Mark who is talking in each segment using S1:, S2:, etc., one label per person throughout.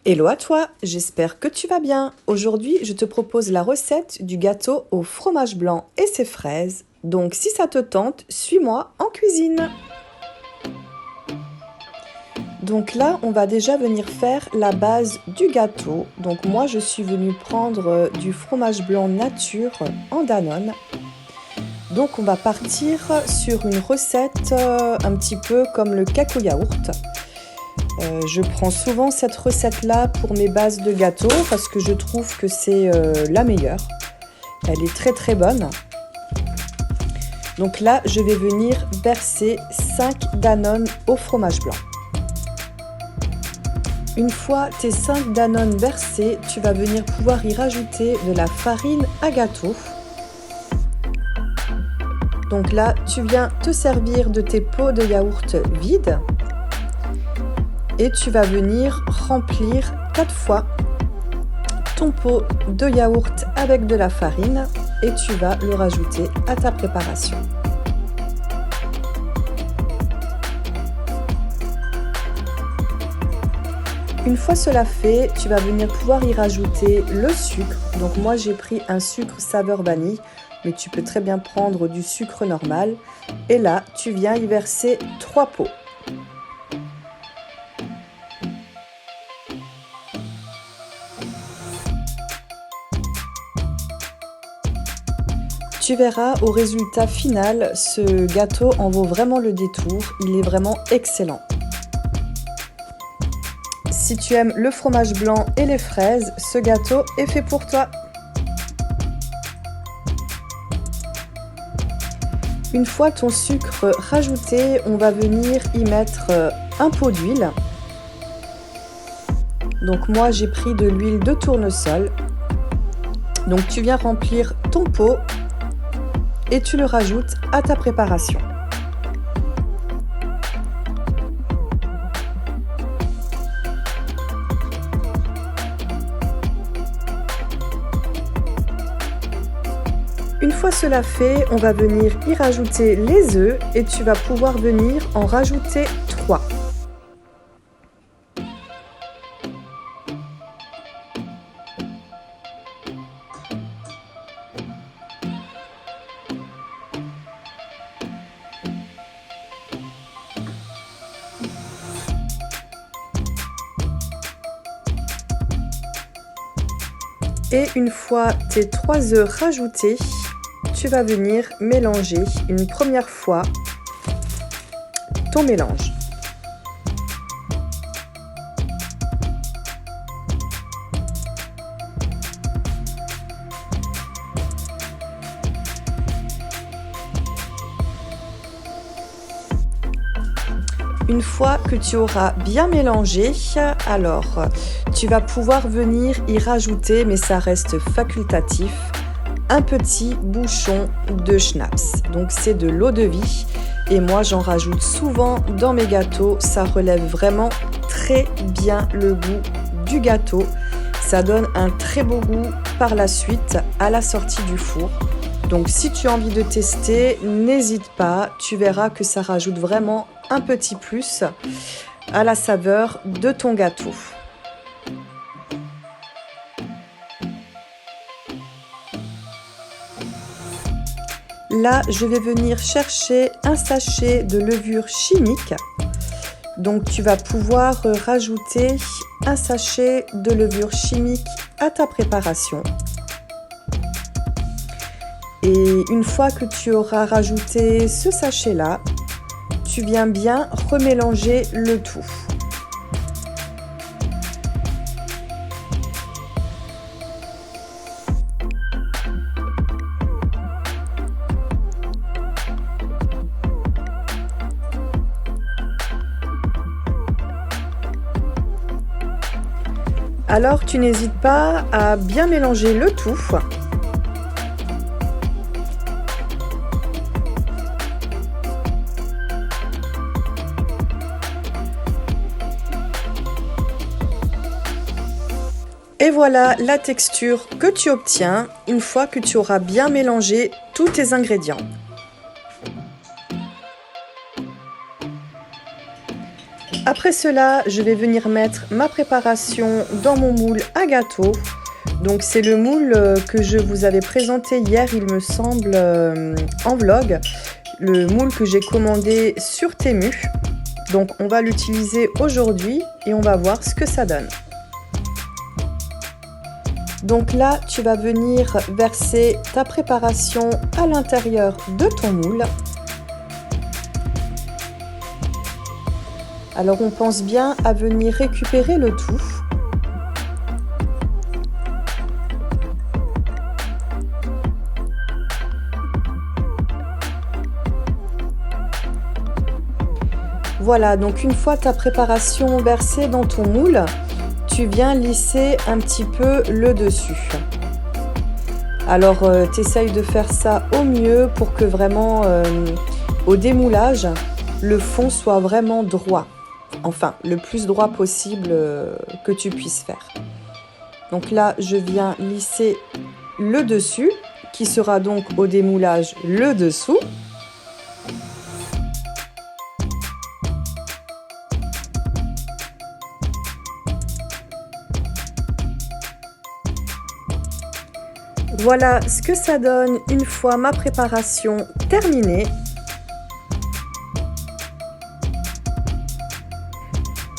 S1: Hello à toi, j'espère que tu vas bien. Aujourd'hui, je te propose la recette du gâteau au fromage blanc et ses fraises. Donc si ça te tente, suis-moi en cuisine. Donc là, on va déjà venir faire la base du gâteau. Donc moi, je suis venue prendre du fromage blanc nature en Danone. Donc on va partir sur une recette un petit peu comme le cacao yaourt. Je prends souvent cette recette-là pour mes bases de gâteau parce que je trouve que c'est la meilleure. Elle est très très bonne. Donc là, je vais venir verser 5 Danone au fromage blanc. Une fois tes 5 Danone versés, tu vas venir pouvoir y rajouter de la farine à gâteau. Donc là, tu viens te servir de tes pots de yaourt vides. Et tu vas venir remplir 4 fois ton pot de yaourt avec de la farine et tu vas le rajouter à ta préparation. Une fois cela fait, tu vas venir pouvoir y rajouter le sucre. Donc moi j'ai pris un sucre saveur vanille, mais tu peux très bien prendre du sucre normal. Et là, tu viens y verser 3 pots. Tu verras au résultat final, ce gâteau en vaut vraiment le détour, il est vraiment excellent. Si tu aimes le fromage blanc et les fraises, ce gâteau est fait pour toi. Une fois ton sucre rajouté, on va venir y mettre un pot d'huile. Donc moi j'ai pris de l'huile de tournesol. Donc tu viens remplir ton pot et tu le rajoutes à ta préparation. Une fois cela fait, on va venir y rajouter les œufs et tu vas pouvoir venir en rajouter 3. Et une fois tes 3 œufs rajoutés, tu vas venir mélanger une première fois ton mélange. Une fois que tu auras bien mélangé, alors tu vas pouvoir venir y rajouter, mais ça reste facultatif, un petit bouchon de schnapps. Donc c'est de l'eau de vie et moi j'en rajoute souvent dans mes gâteaux. Ça relève vraiment très bien le goût du gâteau. Ça donne un très beau goût par la suite à la sortie du four. Donc si tu as envie de tester, n'hésite pas, tu verras que ça rajoute vraiment un petit plus à la saveur de ton gâteau. Là, je vais venir chercher un sachet de levure chimique. Donc tu vas pouvoir rajouter un sachet de levure chimique à ta préparation. Et une fois que tu auras rajouté ce sachet-là, tu viens bien remélanger le tout. Alors tu n'hésites pas à bien mélanger le tout. Et voilà la texture que tu obtiens une fois que tu auras bien mélangé tous tes ingrédients. Après cela, je vais venir mettre ma préparation dans mon moule à gâteau. Donc c'est le moule que je vous avais présenté hier, il me semble, en vlog. Le moule que j'ai commandé sur Temu. Donc on va l'utiliser aujourd'hui et on va voir ce que ça donne. Donc là, tu vas venir verser ta préparation à l'intérieur de ton moule. Alors on pense bien à venir récupérer le tout. Voilà, donc une fois ta préparation versée dans ton moule, tu viens lisser un petit peu le dessus. Alors tu essayes de faire ça au mieux pour que vraiment au démoulage, le fond soit vraiment droit. Enfin, le plus droit possible que tu puisses faire. Donc là, je viens lisser le dessus, qui sera donc au démoulage le dessous. Voilà ce que ça donne une fois ma préparation terminée.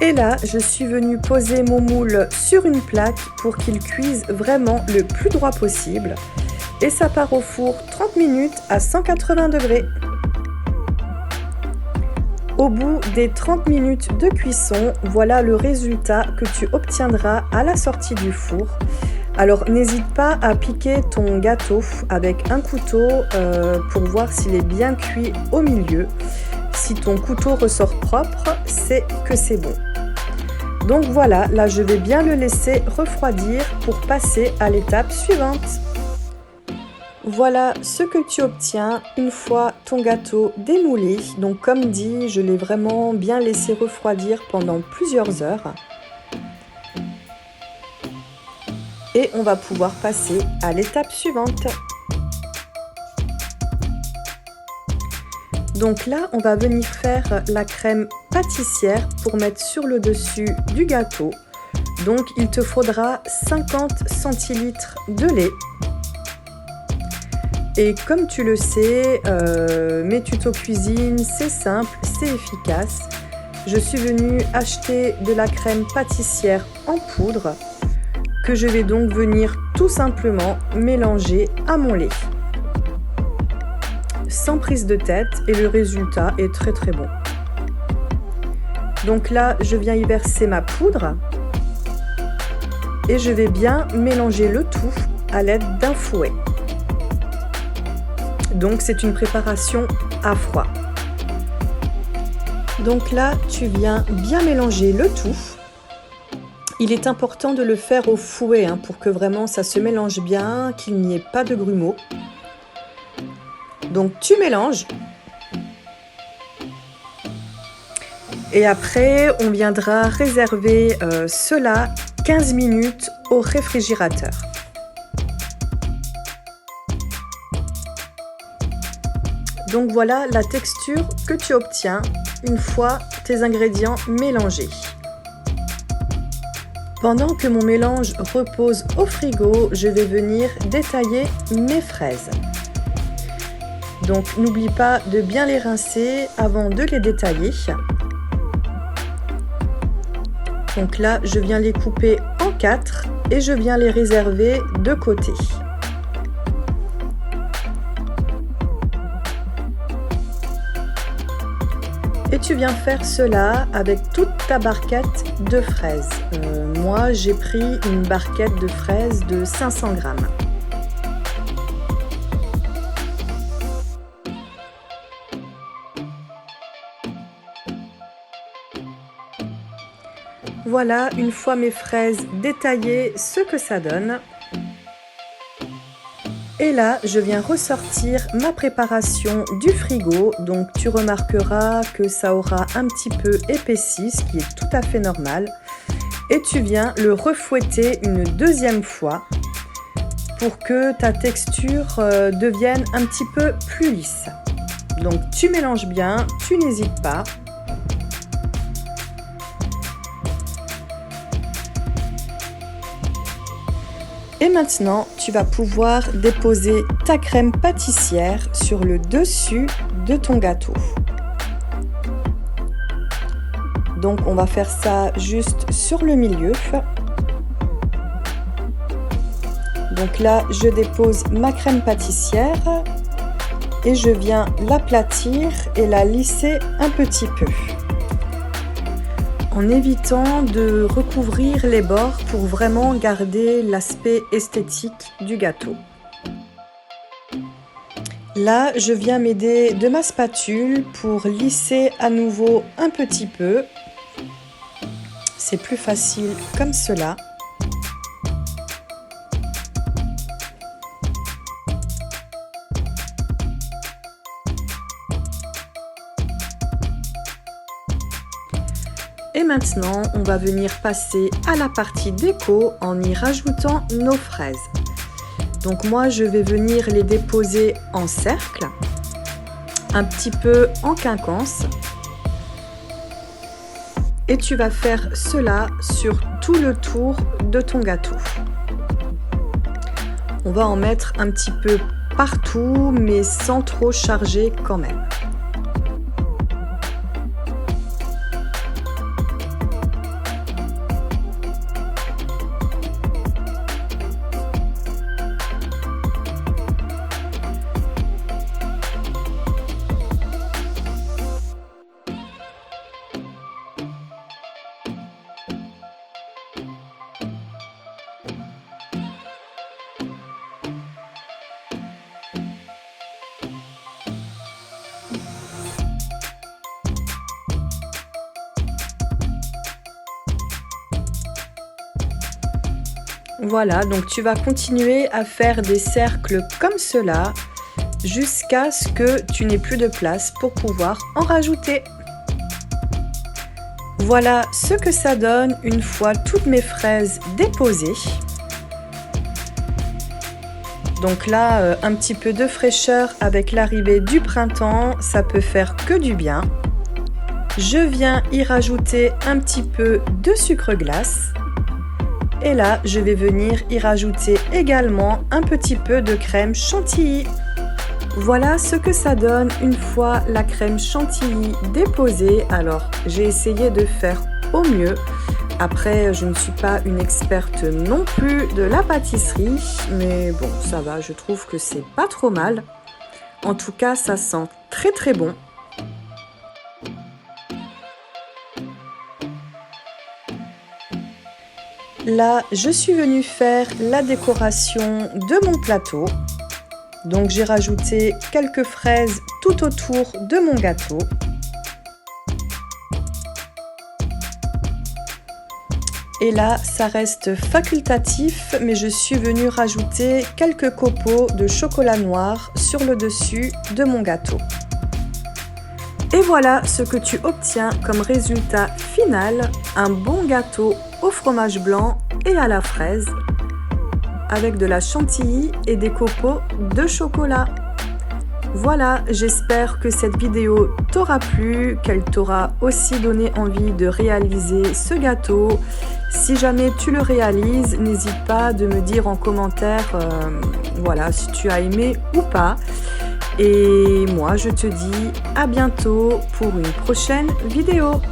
S1: Et là, je suis venue poser mon moule sur une plaque pour qu'il cuise vraiment le plus droit possible. Et ça part au four 30 minutes à 180 degrés. Au bout des 30 minutes de cuisson, voilà le résultat que tu obtiendras à la sortie du four. Alors n'hésite pas à piquer ton gâteau avec un couteau pour voir s'il est bien cuit au milieu. Si ton couteau ressort propre, c'est que c'est bon. Donc voilà, là je vais bien le laisser refroidir pour passer à l'étape suivante. Voilà ce que tu obtiens une fois ton gâteau démoulé. Donc comme dit, je l'ai vraiment bien laissé refroidir pendant plusieurs heures. Et on va pouvoir passer à l'étape suivante. Donc là, on va venir faire la crème pâtissière pour mettre sur le dessus du gâteau. Donc il te faudra 50 centilitres de lait. Et comme tu le sais, mes tutos cuisine, c'est simple, c'est efficace. Je suis venue acheter de la crème pâtissière en poudre que je vais donc venir tout simplement mélanger à mon lait. Sans prise de tête et le résultat est très très bon. Donc là, je viens y verser ma poudre et je vais bien mélanger le tout à l'aide d'un fouet. Donc c'est une préparation à froid. Donc là, tu viens bien mélanger le tout. Il est important de le faire au fouet pour que vraiment ça se mélange bien, qu'il n'y ait pas de grumeaux. Donc tu mélanges. Et après, on viendra réserver cela 15 minutes au réfrigérateur. Donc voilà la texture que tu obtiens une fois tes ingrédients mélangés. Pendant que mon mélange repose au frigo, je vais venir détailler mes fraises. Donc n'oublie pas de bien les rincer avant de les détailler. Donc là, je viens les couper en 4 et je viens les réserver de côté. Et tu viens faire cela avec toute ta barquette de fraises. Moi, j'ai pris une barquette de fraises de 500 grammes. Voilà, une fois mes fraises détaillées, ce que ça donne. Et là, je viens ressortir ma préparation du frigo. Donc, tu remarqueras que ça aura un petit peu épaissi, ce qui est tout à fait normal. Et tu viens le refouetter une deuxième fois pour que ta texture devienne un petit peu plus lisse. Donc, tu mélanges bien, tu n'hésites pas. Et maintenant, tu vas pouvoir déposer ta crème pâtissière sur le dessus de ton gâteau. Donc on va faire ça juste sur le milieu. Donc là, je dépose ma crème pâtissière et je viens l'aplatir et la lisser un petit peu, en évitant de recouvrir les bords pour vraiment garder l'aspect esthétique du gâteau. Là, je viens m'aider de ma spatule pour lisser à nouveau un petit peu. C'est plus facile comme cela. Et maintenant, on va venir passer à la partie déco en y rajoutant nos fraises. Donc moi, je vais venir les déposer en cercle, un petit peu en quinconce. Et tu vas faire cela sur tout le tour de ton gâteau. On va en mettre un petit peu partout, mais sans trop charger quand même. Voilà, donc tu vas continuer à faire des cercles comme cela jusqu'à ce que tu n'aies plus de place pour pouvoir en rajouter. Voilà ce que ça donne une fois toutes mes fraises déposées. Donc là, un petit peu de fraîcheur avec l'arrivée du printemps, ça peut faire que du bien. Je viens y rajouter un petit peu de sucre glace. Et là, je vais venir y rajouter également un petit peu de crème chantilly. Voilà ce que ça donne une fois la crème chantilly déposée. Alors, j'ai essayé de faire au mieux. Après, je ne suis pas une experte non plus de la pâtisserie, mais bon, ça va, je trouve que c'est pas trop mal. En tout cas, ça sent très très bon. Là, je suis venue faire la décoration de mon plateau. Donc, j'ai rajouté quelques fraises tout autour de mon gâteau. Et là, ça reste facultatif, mais je suis venue rajouter quelques copeaux de chocolat noir sur le dessus de mon gâteau. Et voilà ce que tu obtiens comme résultat final, un bon gâteau au fromage blanc et à la fraise, avec de la chantilly et des copeaux de chocolat. Voilà, j'espère que cette vidéo t'aura plu, qu'elle t'aura aussi donné envie de réaliser ce gâteau. Si jamais tu le réalises, n'hésite pas de me dire en commentaire voilà, si tu as aimé ou pas. Et moi, je te dis à bientôt pour une prochaine vidéo.